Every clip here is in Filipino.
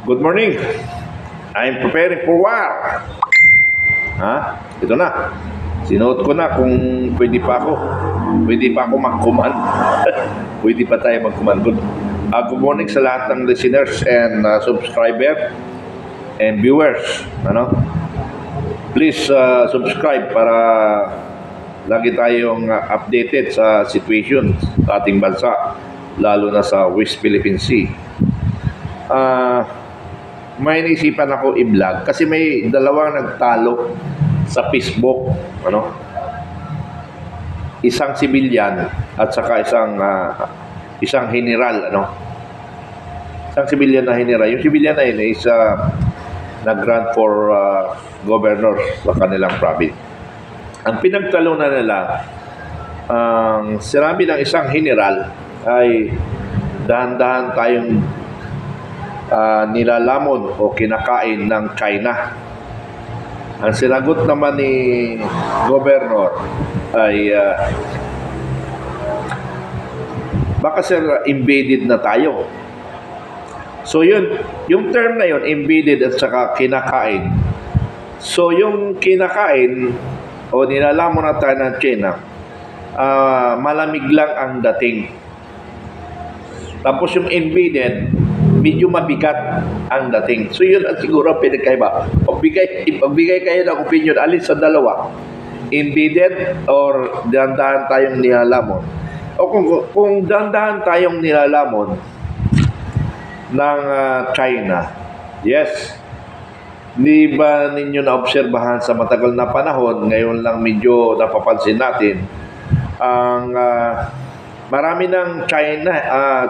Good morning. I'm preparing for war. Ito na. Sinuot ko na kung pwede pa ako. Pwede pa ako mag-command. Pwede pa tayo mag-command. Good morning sa lahat ng listeners and subscriber and viewers. Please subscribe para lagi tayong updated sa situation sa ating bansa, lalo na sa West Philippine Sea. May naisipan ako i-vlog kasi may dalawang nagtalo sa Facebook, isang civilian at saka isang general, isang civilian na general. Yung civilian na yun is nag-run for governor sa kanilang province. Ang pinagtalunan nila, ang sinabi ng isang general ay dahan-dahan tayong nilalamon o kinakain ng China. Ang sinagot naman ni Governor ay baka sir, invaded na tayo. So yun, yung term na yun, invaded at saka kinakain. So yung kinakain o nilalamon na tayo ng China, malamig lang ang dating. Tapos yung invaded, medyo mabigat ang dating. So yun ang siguro pinagkaiba. Pagbigay kayo ng opinion, alin sa dalawa? Invaded or dahan-dahan tayong nilalamon? O kung dahan-dahan tayong nilalamon ng China, yes. Di ba ninyo na-obserbahan sa matagal na panahon, ngayon lang medyo napapansin natin, ang marami ng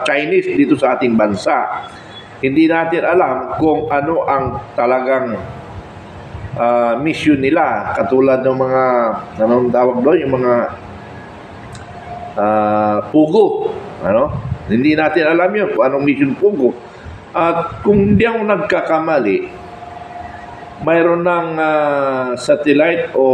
Chinese dito sa ating bansa. Hindi natin alam kung ano ang talagang mission nila. Katulad ng mga, anong tawag doon, yung mga pugo. Hindi natin alam yun kung anong mission pugo. At kung hindi ako nagkakamali, mayroon ng satellite o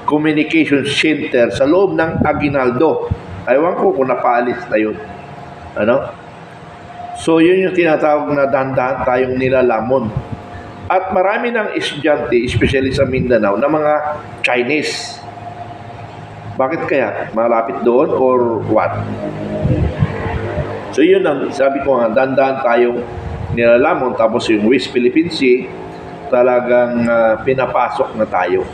communication center sa loob ng Aguinaldo. Ewan ko kung napaalis na yun. So yun yung tinatawag na dahan-dahan tayong nilalamon. At marami ng estudyante, especially sa Mindanao, na mga Chinese. Bakit kaya? Malapit doon or what? So yun ang sabi ko nga, dahan-dahan tayong nilalamon. Tapos yung West Philippine Sea, talagang pinapasok na tayo.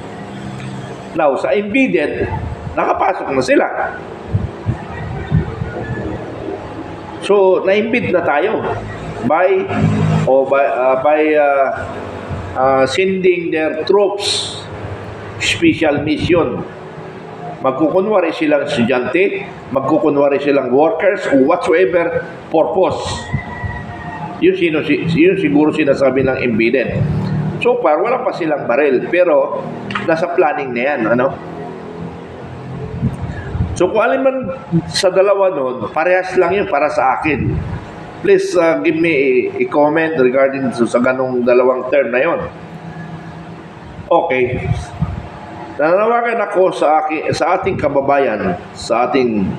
Now, sa invaded, nakapasok na sila. So, na-invade na tayo by sending their troops, special mission. Magkukunwari silang estudyante, magkukunwari silang workers, o whatsoever purpose. Yun siguro sinasabi ng invaded. So far, wala pa silang baril, pero nasa planning na yan, So kung alin man sa dalawa nun, parehas lang yun para sa akin. Please give me a comment regarding sa ganong dalawang term na yun. Okay. Nananawagan ako sa ating kababayan, sa ating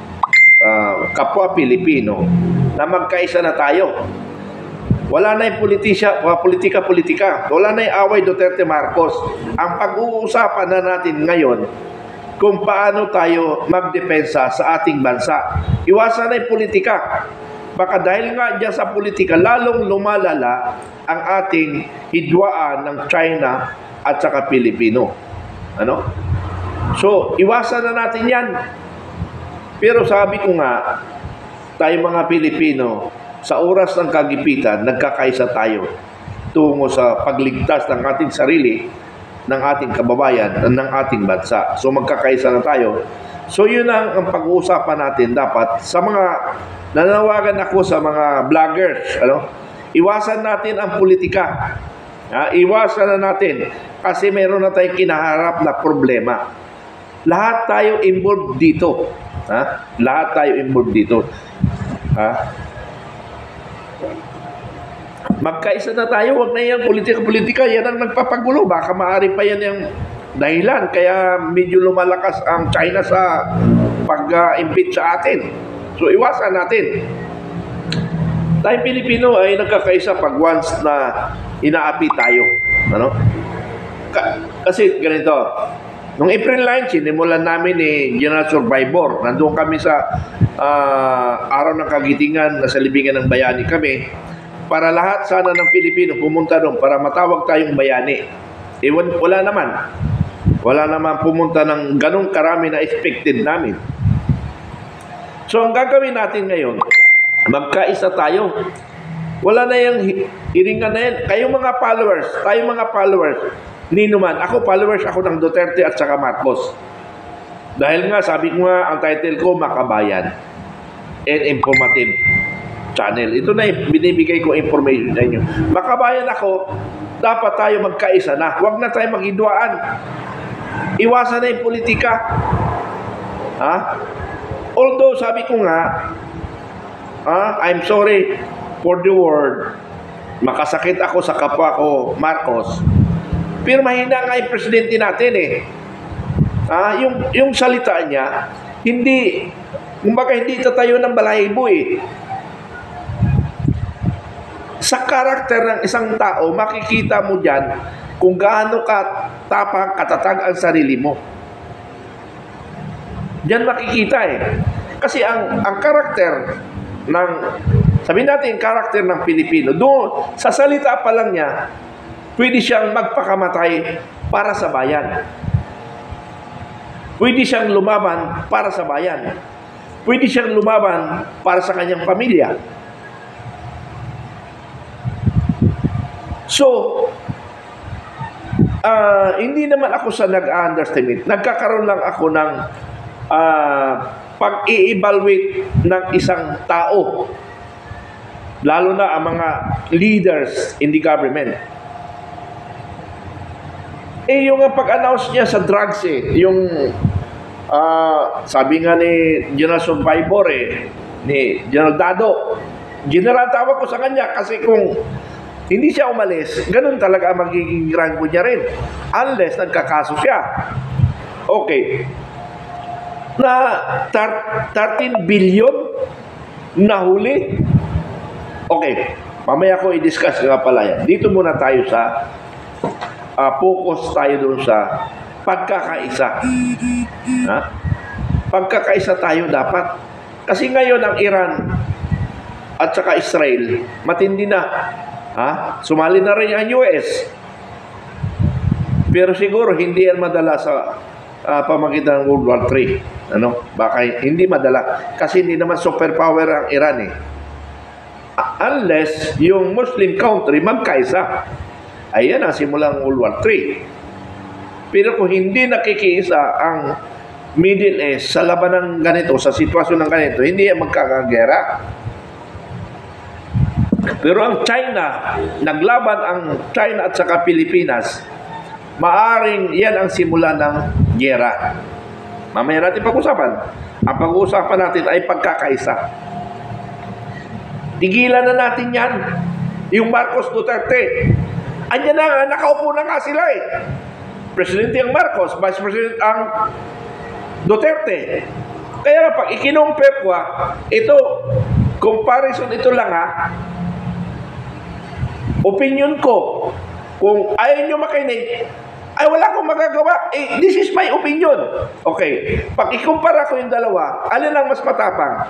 kapwa Pilipino, na magkaisa na tayo. Wala na yung politika. Wala na yung away Duterte Marcos. Ang pag-uusapan na natin ngayon kung paano tayo magdepensa sa ating bansa. Iwasan na yung politika. Baka dahil nga dyan sa politika, lalong lumalala ang ating hidwaan ng China at saka Pilipino. So, iwasan na natin yan. Pero sabi ko nga, tayo mga Pilipino, sa oras ng kagipitan, nagkakaisa tayo tungo sa pagligtas ng ating sarili, ng ating kababayan, ng ating bansa. So magkakaisa na tayo. So yun ang pag-uusapan natin dapat sa mga, nanawagan ako sa mga vloggers, iwasan natin ang politika. Iwasan na natin kasi meron na tayong kinaharap na problema. Lahat tayo involved dito. Lahat tayo involved dito. Magkaisa na tayo, wag na yan politika. Yan ang nagpapagulo. Baka maaari pa yan yung dahilan. Kaya medyo lumalakas ang China sa pag-impede sa atin. So iwasan natin. Tayong Pilipino ay nagkakaisa pag once na inaapi tayo. Ano? Kasi ganito, nung April 9, sinimulan namin ni General Survivor. Nandun kami sa araw ng kagitingan, nasa libingan ng bayani kami, para lahat sana ng Pilipino pumunta doon para matawag tayong bayani. Wala naman. Wala naman pumunta ng ganong karami na expected namin. So ang gagawin natin ngayon, magkaisa tayo. Wala na yung hiringan na yan. Kayong mga followers, tayong mga followers, nino man. Ako followers ako ng Duterte at saka Marcos. Dahil nga, sabi ko nga, ang title ko, Makabayan and Informative Channel. Ito na yung binibigay ko information sa inyo. Makabayan ako, dapat tayo magkaisa na. Huwag na tayo maghiduaan. Iwasan na yung politika. Ha? Although, sabi ko nga, I'm sorry for the word, makasakit ako sa kapwa ko, Marcos, pero mahina nga yung presidente natin eh. Yung salita niya, hindi, kumbaga hindi tatayo ng balahibo eh. Sa karakter ng isang tao, makikita mo dyan kung gaano katapang, katatag ang sarili mo. Diyan makikita eh. Kasi ang karakter ng, sabihin natin, karakter ng Pilipino, doon, sa salita pa lang niya, pwede siyang magpakamatay para sa bayan. Pwede siyang lumaban para sa bayan. Pwede siyang lumaban para sa kanyang pamilya. So, hindi naman ako sa nag-underestimate. Nagkakaroon lang ako ng pag-i-evaluate ng isang tao, lalo na ang mga leaders in the government. Yung pag-announce niya sa drugs yung sabi nga ni General Survivor ni General Dado, General tawag ko sa kanya kasi kung hindi siya umalis, ganun talaga ang magiging rango niya rin unless nagkakaso siya. Okay, na 13 billion na huli. Okay, mamaya ko i-discuss nga pala yan. Dito muna tayo sa focus tayo doon sa pagkakaisa. Pagkakaisa tayo dapat. Kasi ngayon ang Iran at saka Israel, matindi na. Sumali na rin ang US. Pero siguro hindi yan madala sa pamagitan ng World War III. Baka hindi madala. Kasi hindi naman superpower ang Iran eh. Unless yung Muslim country magkaisa. Ayan ang simulang World War III. Pero kung hindi nakikiisa ang Middle East sa laban ng ganito, sa sitwasyon ng ganito, hindi yan magkakagera. Pero ang China, naglaban ang China at saka Pilipinas, maaring yan ang simula ng gera. Mamaya natin pag-usapan. Ang pag-uusapan natin ay pagkakaisa. Tigilan na natin yan. Yung Marcos Duterte, andyan na, nakaupo na nga sila eh. Presidente ang Marcos, Vice President ang Duterte. Kaya pag ikinumpir ko, ito, comparison ito lang opinion ko. Kung ayaw nyo makinig, ay wala akong magagawa. This is my opinion. Okay. Pag ikumpara ko yung dalawa, alin lang mas matapang?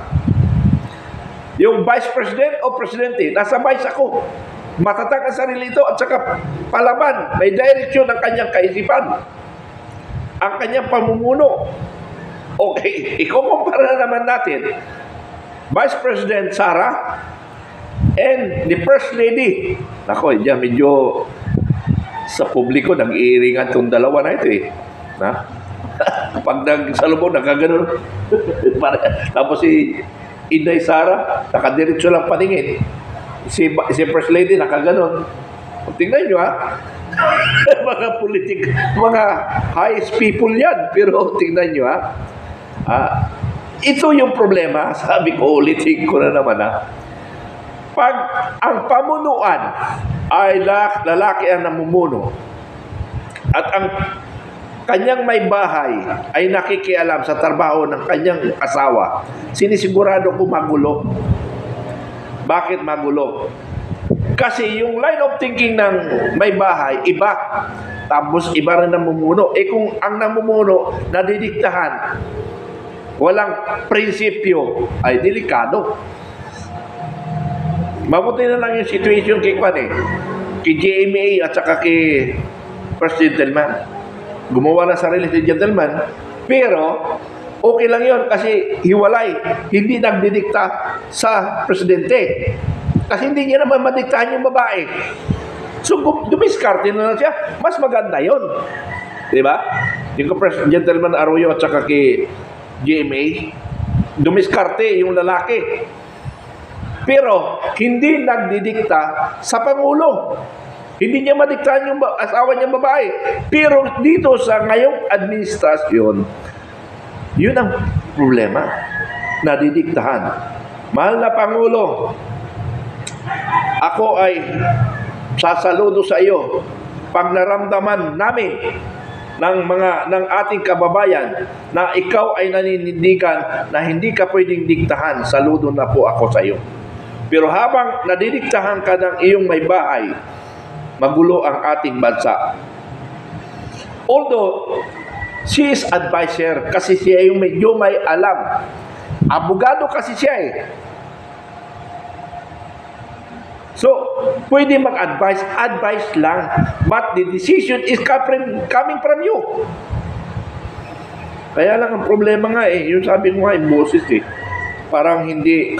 Yung Vice President o Presidente? Nasa Vice ako. Matatag ang sarili ito at saka palaban. May direksyon ng kanyang kaisipan. Ang kanyang pamumuno. Okay. Ikukumpara naman natin. Vice President Sara and the First Lady. Nako, diyan medyo sa publiko nag-iiringan itong dalawa na ito eh. Pag nagsalubong, nakaganon. Tapos si Inday Sara, nakadiretso lang paningin. Si First Lady, nakaganon. Tingnan nyo mga politik, mga highest people yan. Pero tingnan nyo ito yung problema. Sabi ko, ulitin ko na naman pag ang pamunuan ay lalaki ang namumuno at ang kanyang may bahay ay nakikialam sa trabaho ng kanyang asawa, sinisigurado ko magulo. Bakit magulo? Kasi yung line of thinking ng may bahay, iba. Tapos iba rin namumuno. Kung ang namumuno, nadidiktahan, walang prinsipyo, ay delikado. Mabuti na lang yung situation kay kay GMA at saka kay First Gentleman. Gumawa ng sarili si Gentleman, pero okay lang yon kasi hiwalay, hindi nagdidikta sa presidente. Kasi hindi niya naman madiktahan yung babae. So, dumiskarte na lang siya. Mas maganda yon, di ba? Yung First Gentleman Arroyo at saka kay GMA, dumiskarte yung lalaki. Pero, hindi nagdidikta sa Pangulo. Hindi niya madiktahan yung asawa niyang babae. Pero dito sa ngayong administrasyon, yun ang problema. Nadidiktahan. Mahal na Pangulo, ako ay sasaludo sa iyo pag naramdaman namin ng ating kababayan na ikaw ay naninindigan na hindi ka pwedeng diktahan, saludo na po ako sa iyo. Pero habang nadidiktahan ka ng iyong may bahay, magulo ang ating bansa. Although, she is advisor kasi siya yung medyo may alam. Abogado kasi siya eh. So, pwede mag-advise, advice lang. But the decision is coming from you. Kaya lang ang problema nga eh, yung sabi ko nga yung boses eh. Parang hindi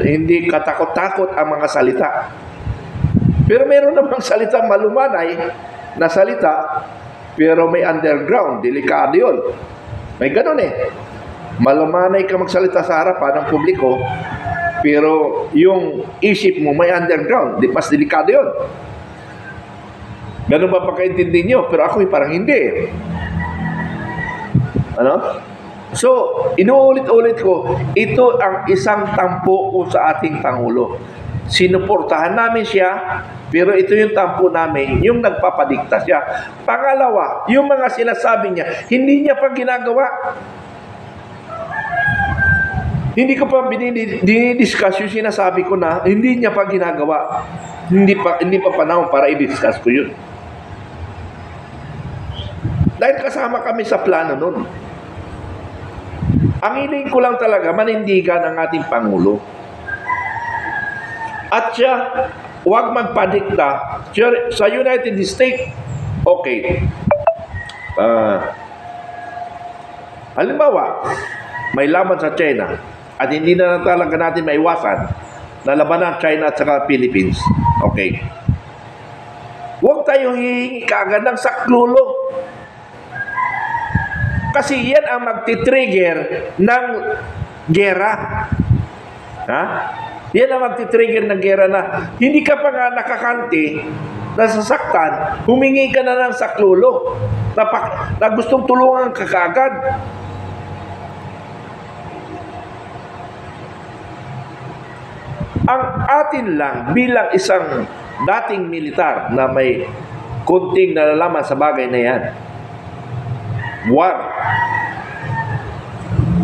hindi katakot-takot ang mga salita. Pero meron namang salita malumanay na salita, pero may underground, delikado yun. May ganun eh. Malumanay ka magsalita sa harapan ng publiko, pero yung isip mo may underground, mas delikado yun. Ganun ba pagkaintindi nyo? Pero ako parang hindi. Ano? So, inuulit-ulit ko, ito ang isang tampo ko sa ating Pangulo. Sinuportahan namin siya, pero ito yung tampo namin, yung nagpapadikta siya. Pangalawa, yung mga sinasabi niya, hindi niya pa ginagawa. Hindi ko pa dinidiscuss yung sinasabi ko na hindi niya pa ginagawa. Hindi pa panahon para i-discuss ko yun. Dahil kasama kami sa plano nun. Ang hiling ko lang talaga, manindigan ang ating Pangulo. At siya, huwag magpadikta. Sa United States, okay. Halimbawa, may laban sa China at hindi na talaga natin maiwasan na labanan China at saka Philippines. Okay. Huwag tayong hihingi kaagad ng saklulo. Kasi yan ang magti-trigger ng gera. Ha? Yan ang magti-trigger ng gera na hindi ka pa nga nakakante, nasasaktan, humingi ka na ng saklulo na gustong tulungan ka kaagad. Ang atin lang bilang isang dating militar na may kunting nalalaman sa bagay na yan, war.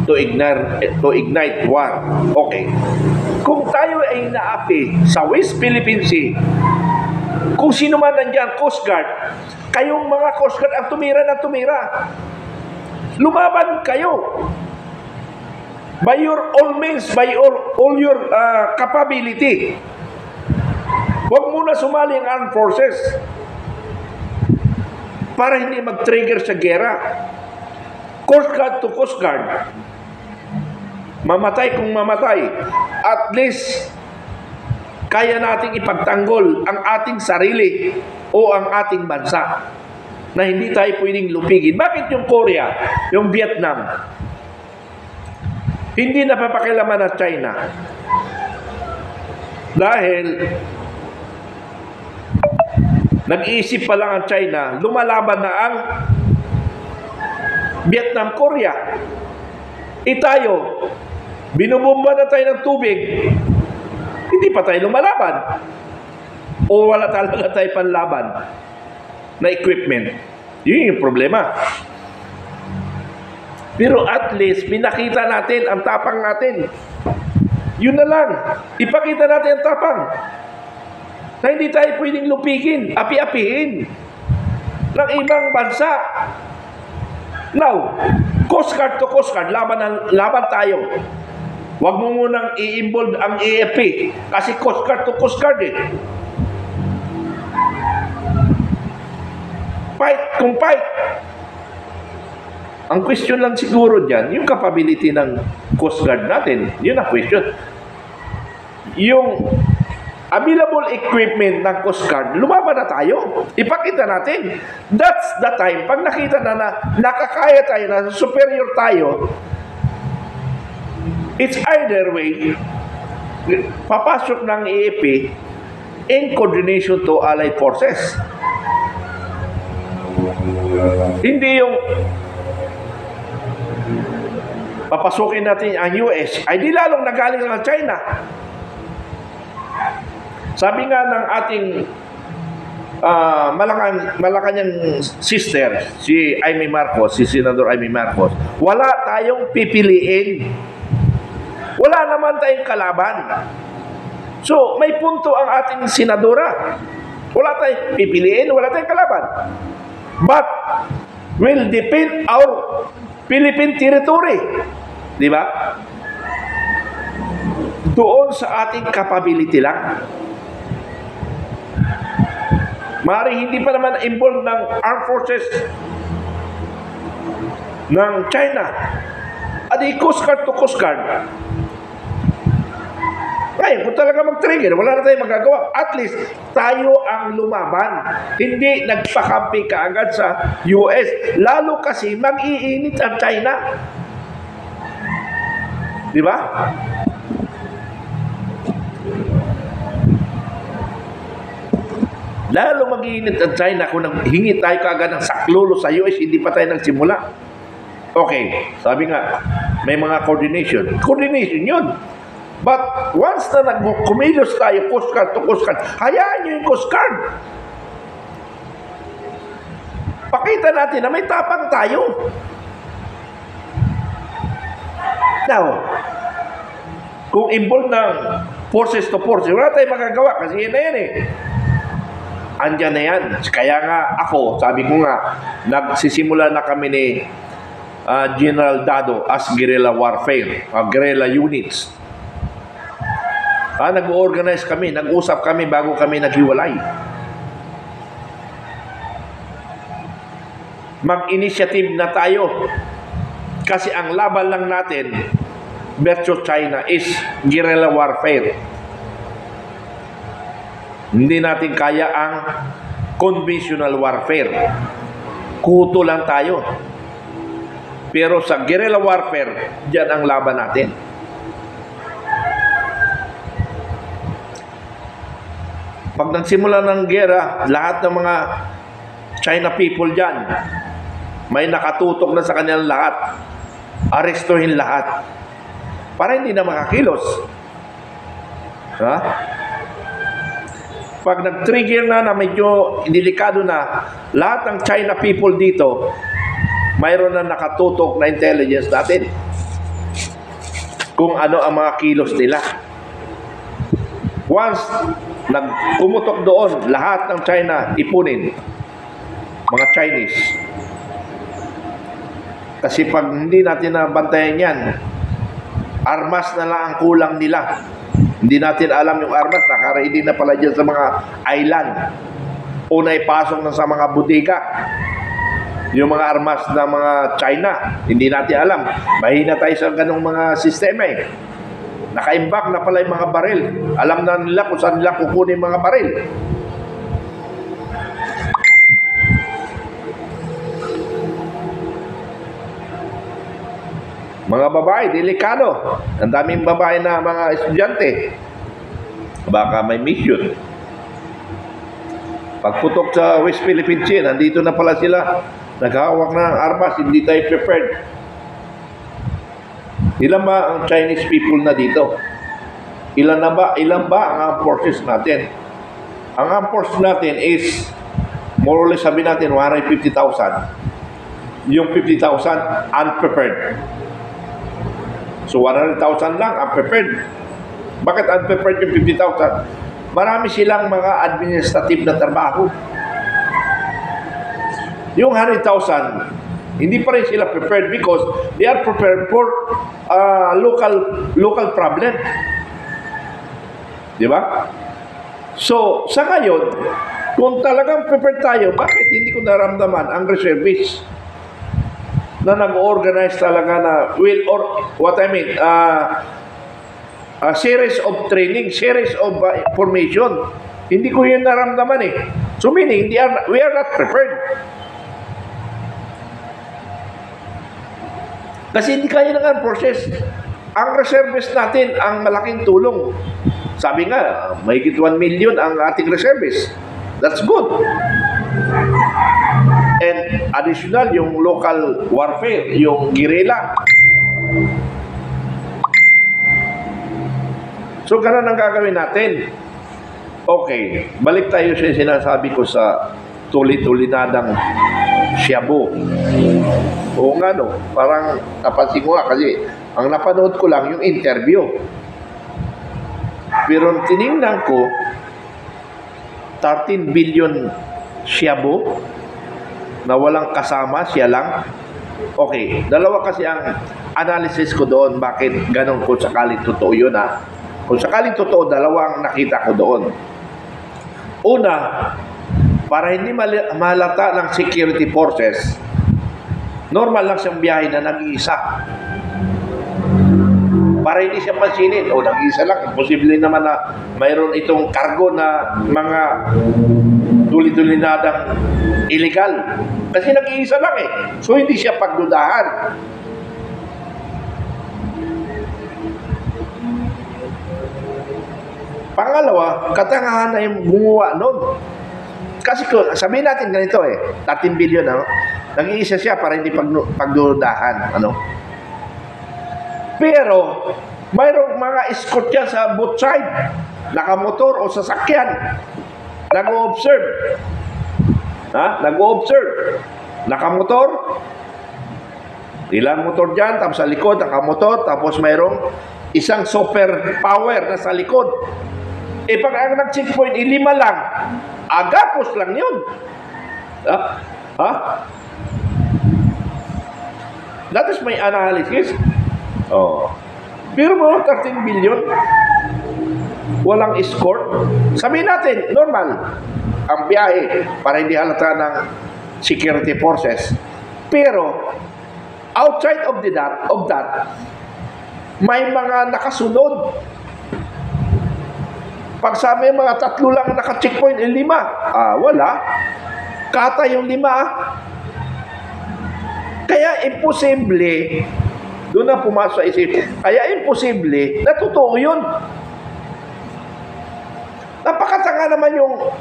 To ignite war. Okay. Kung tayo ay naapi sa West Philippine Sea, kung sino man nandiyan, Coast Guard, kayong mga Coast Guard ang tumira na tumira. Lumaban kayo. By your all means, by all your capability. Huwag muna sumali ang armed forces para hindi mag-trigger sa gera. Coast Guard to Coast Guard. Mamatay kung mamatay. At least, kaya nating ipagtanggol ang ating sarili o ang ating bansa na hindi tayo pwedeng lupigin. Bakit yung Korea, yung Vietnam, hindi napapakilaman ng China? Dahil nag-iisip pa lang ang China, lumalaban na ang Vietnam, Korea. Tayo, binubomba na tayo ng tubig, hindi pa tayo lumalaban. O wala talaga tayo panlaban na equipment. Yun yung problema. Pero at least, pinakita natin ang tapang natin. Yun na lang. Ipakita natin ang tapang. Na hindi tayo pwedeng lupikin, api-apihin ng ibang bansa. Now, Coast Guard to Coast Guard, laban tayo. Huwag mo munang i-involve ang AFP kasi Coast Guard to Coast Guard eh. Fight kung fight. Ang question lang siguro dyan, yung capability ng Coast Guard natin, yun ang question. Yung available equipment ng Coast Guard, lumaban na tayo. Ipakita natin. That's the time. Pag nakita na nakakaya tayo, na superior tayo, it's either way, papasok ng AFP in coordination to allied forces. Hindi yung papasukin natin ang US, ay di lalong nagaling ng China. Sabi nga ng ating Malacanang sister, si Amy Marcos, si Senador Amy Marcos, wala tayong pipiliin. Wala naman tayong kalaban. So, may punto ang ating senadora. Wala tayong pipiliin, wala tayong kalaban. But, will defend our Philippine territory. Di ba? Doon sa ating capability lang. Maaaring hindi pa naman involved ng armed forces ng China. At Coast Guard to Coast Guard. Ngayon, kung talaga mag-trigger, wala na tayong magagawa. At least, tayo ang lumaban. Hindi nagpakampi kaagad sa US. Lalo kasi mag-iinit ang China. Di ba? Lalo mag-iinit ang China kung nanghingi tayo kaagad ng saklolo sa US, hindi pa tayo nagsimula. Okay, sabi nga, may mga coordination. Coordination yun. But once na nag-kumilos tayo, Coast Guard to Coast Guard, hayaan nyo yung Coast Guard. Pakita natin na may tapang tayo. Now, kung involved ng forces to forces, wala tayong magagawa kasi yan na yan eh. Andyan na yan. Kaya nga ako, sabi ko nga, nagsisimula na kami ni General Dado as guerrilla warfare, guerrilla units. Nag-organize kami, nag-usap kami bago kami naghiwalay. Mag-initiative na tayo. Kasi ang laban lang natin versus China is guerrilla warfare. Hindi natin kaya ang conventional warfare. Kuto lang tayo. Pero sa guerrilla warfare, diyan ang laban natin. Pag nagsimula ng gera, lahat ng mga China people diyan, may nakatutok na sa kanilang lahat. Arestuhin lahat. Para hindi na makakilos. Ha? Pag nag-trigger na medyo delikado na, lahat ng China people dito, mayroon na nakatutok na intelligence natin. Kung ano ang mga kilos nila. Once nagpumutok doon, lahat ng China ipunin. Mga Chinese. Kasi pag hindi natin nabantayan yan, armas na lang ang kulang nila. Hindi natin alam yung armas, naka-ready na pala dyan sa mga island. O naipasok na sa mga bodega. Yung mga armas na mga China, hindi natin alam. Mahina tayo sa ganong mga sistema eh. Naka-imbak na pala yung mga baril. Alam na nila kung saan nila kukunin mga baril. Mga babae, delikado. Ang daming babae na mga estudyante. Baka may mission. Pagputok sa West Philippine Sea, nandito na pala sila. Naghahawak na ng armas, hindi tayo prepared. Ilan ba ang Chinese people na dito? Ilan ba ang armed forces natin? Ang armed forces natin is more or less sabi natin 150,000. Yung 50,000 unprepared. So 100,000 lang unprepared. Bakit unprepared yung 50,000? Marami silang mga administrative na trabaho. Yung 100,000, hindi pa rin sila prepared because they are prepared for local problem. Di ba? So, sa ngayon, kung talagang prepared tayo, bakit hindi ko naramdaman ang reservist na nag-organize talaga na a series of training, series of formation. Hindi ko yun naramdaman eh. So meaning, we are not prepared. Kasi hindi kaya na process. Ang reservist natin, ang malaking tulong. Sabi nga, mahigit 1 million ang ating reservist. That's good. And additional, yung local warfare, yung guerrilla. So, ganun ang gagawin natin. Okay, balik tayo sa sinasabi ko sa tulit-tulinadang Shabu. Oo nga no, parang napansin ko nga kasi ang napanood ko lang yung interview. Pero tinignan ko, 13 billion Shabu na walang kasama, siya lang. Okay, dalawa kasi ang analysis ko doon, bakit ganun kung sakaling totoo yun ha. Kung sakaling totoo, dalawang nakita ko doon. Una, para hindi malata ng security forces, normal lang siyang biyahe na nag-iisa. Para hindi siya pansinin, o nag-iisa lang, imposible naman na mayroon itong cargo na mga tulit-tulinadang illegal. Kasi nag-iisa lang eh. So hindi siya pagdudahan. Pangalawa, katangahan na yung gumawa nun. Kasi sabihin natin ganito eh, 13 billion, ano? Nag-iisa siya para hindi pagdudahan, ano? Pero, mayroong mga escort yan sa both side, nakamotor o sasakyan, nag-o-observe. Nag-o-observe. Nakamotor, ilang motor dyan, tapos sa likod, nakamotor, tapos mayroong isang super power na sa likod. Eh, pag ang nag-checkpoint, 5 lang. Agapos lang yun. That is my analysis. Oh. Pero mga 13 billion, walang escort. Sabihin natin, normal ang biyahe para hindi halata ng security forces. Pero, outside of that, may mga nakasunod. Pag sa may mga 3 lang naka-checkpoint, 5. Wala. Kata yung 5. Kaya imposible, doon na pumasok sa isip, kaya imposible na totoo yun. Napakatanga naman yung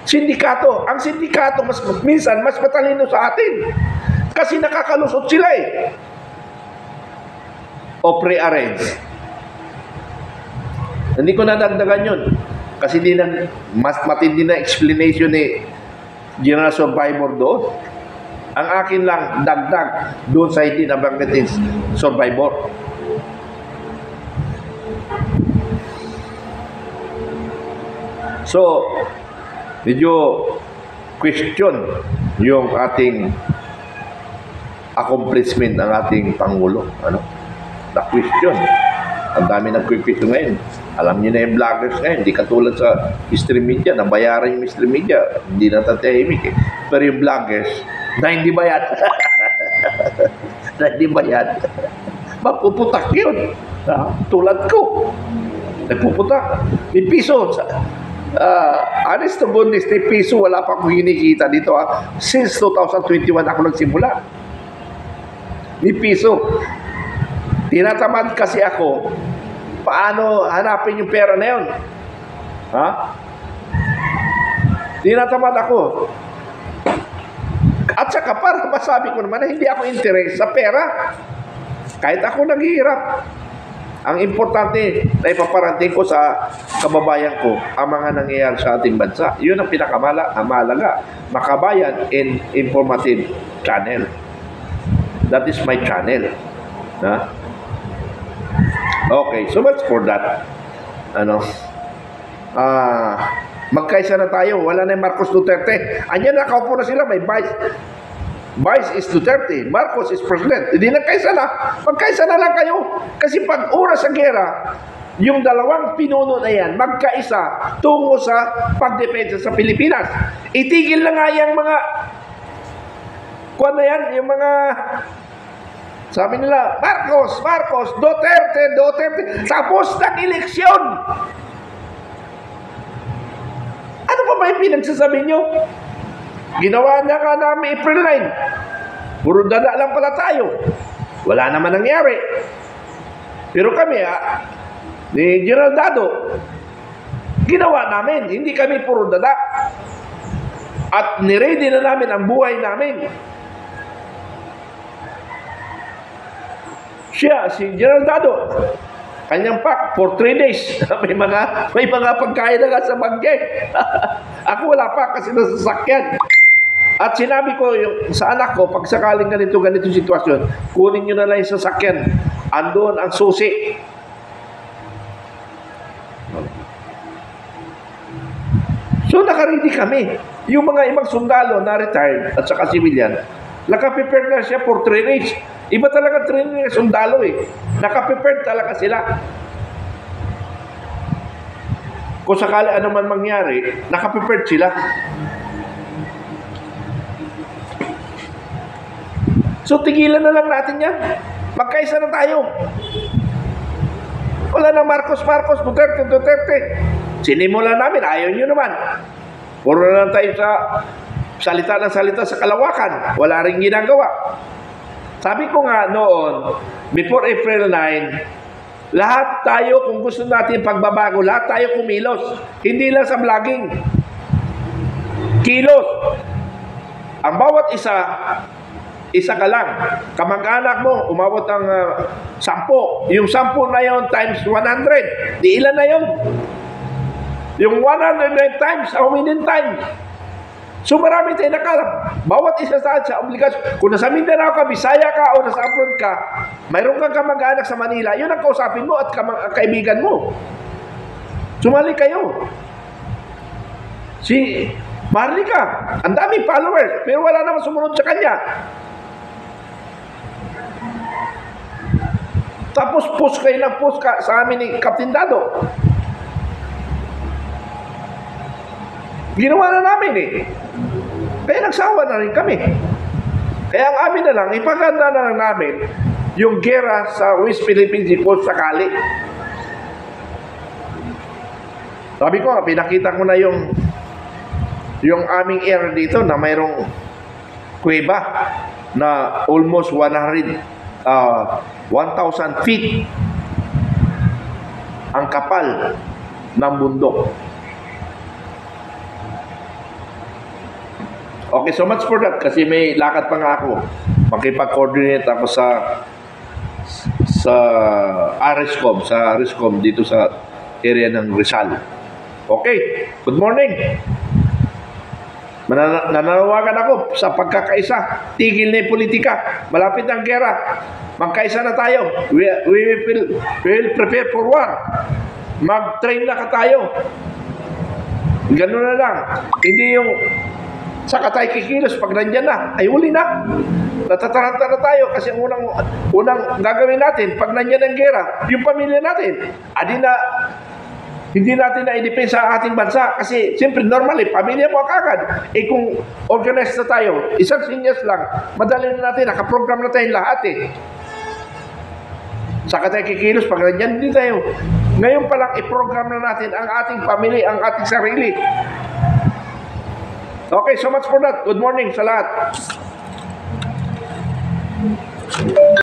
sindikato. Ang sindikato, minsan, mas matalino sa atin. Kasi nakakalusot sila eh. O pre-arrange. Hindi ko nadagdagan yun. Kasi mas matindi na explanation ni General Survivor doon. Ang akin lang, dagdag doon sa hindi nabanggitin Survivor. So, medyo question yung ating accomplishment ng ating Pangulo. Na-question. Ang dami nag-question ngayon. Alam niyo na yung vloggers ngayon, hindi katulad sa mainstream media, nabayaran yung mainstream media, hindi natatahimik eh. Pero yung vloggers, na hindi bayad. Na hindi bayad. Mapuputak yun. Tulad ko. Nagpuputak. May piso. Honest to goodness, may piso, wala pa akong hinikita dito. Since 2021 ako nagsimula. May piso. Tinatamad kasi ako, paano hanapin yung pera na yun? Tinatamad ako. At saka para masabi ko naman na hindi ako interes sa pera. Kahit ako naghihirap. Ang importante na ipaparating ko sa kababayan ko ang mga nangyayari sa ating bansa. Yun ang pinakamahalaga. Makabayan and informative channel. That is my channel. Okay, so much for that. ano, magkaisa na tayo. Wala na yung Marcos Duterte. Anyan, nakaupo na sila. May Vice is Duterte. Marcos is President. Hindi nagkaisa na. Magkaisa na lang kayo. Kasi pag oras sa gera, yung dalawang pinuno na yan, magkaisa tungo sa pagdepensa sa Pilipinas. Itigil na nga yung mga kuwan na yan, yung mga sabi nila, Marcos, Duterte. Tapos ng eleksyon. Ano pa ba yung pinagsasabi nyo? Ginawa na nga namin April 9. Puro dada lang pala tayo. Wala naman nangyari. Pero kami, ni General Dado, ginawa namin. Hindi kami puro dada. At niready na namin ang buhay namin. Siya, si General Dado, kanyang pack for 3 days. may mga pagkain na nga sa bangke. Ako wala pa kasi nasa sasakyan. At sinabi ko sa anak ko, pag sakaling ganito sitwasyon, kunin nyo na lang yung sasakyan. Andun ang susi. So nakaready kami. Yung mga ibang sundalo na retired at saka civilian, nakaprepare na siya for 3 days. Iba talaga training ng sundalo eh. Nakaprepared talaga sila. Kung sakali ano man mangyari, nakaprepared sila. So tigilan na lang natin yan. Magkaisa na tayo. Wala na Marcos, Duterte. Sinimula namin, ayaw nyo naman. Puro na lang tayo sa salita sa kalawakan. Wala rin ginagawa. Sabi ko nga noon, before April 9, lahat tayo, kung gusto natin pagbabago, lahat tayo kumilos. Hindi lang sa vlogging. Kilos. Ang bawat isa ka lang. Kamag-anak mo, umabot ang 10. Yung 10 na yon times 100. Di ilan na yon? Yung 109 times, how many times? So marami tayo nakalap. Bawat isa sa obligasyon. Kung nasa Mindanao ka, Bisaya ka, o nasa abroad ka, mayroon kang kamag-anak sa Manila, yun ang kausapin mo at kaibigan mo. Sumali kayo. Si Marlica, ang daming followers, pero wala naman sumunod sa kanya. Tapos post kayo ng post sa amin ni Captain Dado. Ginawa na namin eh. Kaya nagsawa na rin kami. Kaya ang amin na lang, ipaganda na lang namin yung gera sa West Philippine Sea kung sakali. Sabi ko, pinakita ko na yung aming area dito na mayroong kuweba na almost 1,000 feet ang kapal ng bundok. Okay, so much for that kasi may lakad pa nga ako. Makipag-coordinate ako sa RISCOM dito sa area ng Rizal. Okay, good morning. Nananawagan ako sa pagkakaisa. Tigil na yung politika. Malapit ang gera. Magkaisa na tayo. We will prepare for war. Mag-train na ka tayo. Ganun na lang. Hindi yung saka tayo kikilos pag nandyan na. Ay, uli na. Natataranta na tayo kasi ang unang gagawin natin pag nandyan ang gera, yung pamilya natin. Hindi natin na i-depensa ang ating bansa kasi siyempre normally, pamilya mo kagad. Eh kung organized na tayo, isang sinyas lang, madali na natin, nakaprogram na tayong lahat eh. Saka tayo kikilos pag nandyan din tayo. Ngayon pa lang, i-program na natin ang ating pamilya, ang ating sarili. Okay, so much for that. Good morning sa lahat.